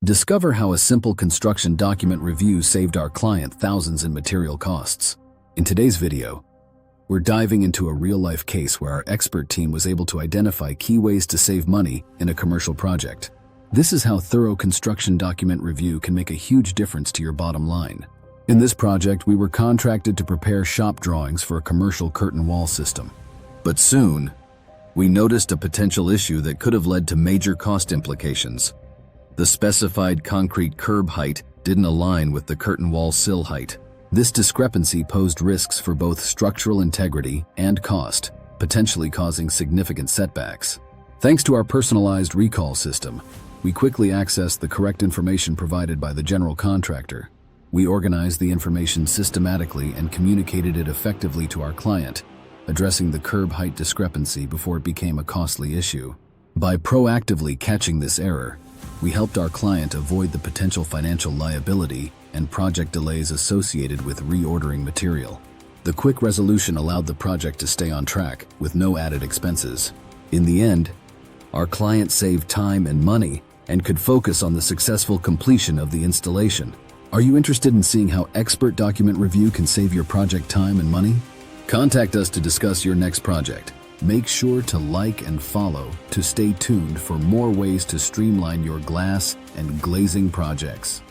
Discover how a simple construction document review saved our client thousands in material costs. In today's video, we're diving into a real-life case where our expert team was able to identify key ways to save money in a commercial project. This is how thorough construction document review can make a huge difference to your bottom line. In this project, we were contracted to prepare shop drawings for a commercial curtain wall system. But soon, we noticed a potential issue that could have led to major cost implications. The specified concrete curb height didn't align with the curtain wall sill height. This discrepancy posed risks for both structural integrity and cost, potentially causing significant setbacks. Thanks to our personalized recall system, we quickly accessed the correct information provided by the general contractor. We organized the information systematically and communicated it effectively to our client, addressing the curb height discrepancy before it became a costly issue. By proactively catching this error, we helped our client avoid the potential financial liability and project delays associated with reordering material. The quick resolution allowed the project to stay on track with no added expenses. In the end, our client saved time and money and could focus on the successful completion of the installation. Are you interested in seeing how expert document review can save your project time and money? Contact us to discuss your next project. Make sure to like and follow to stay tuned for more ways to streamline your glass and glazing projects.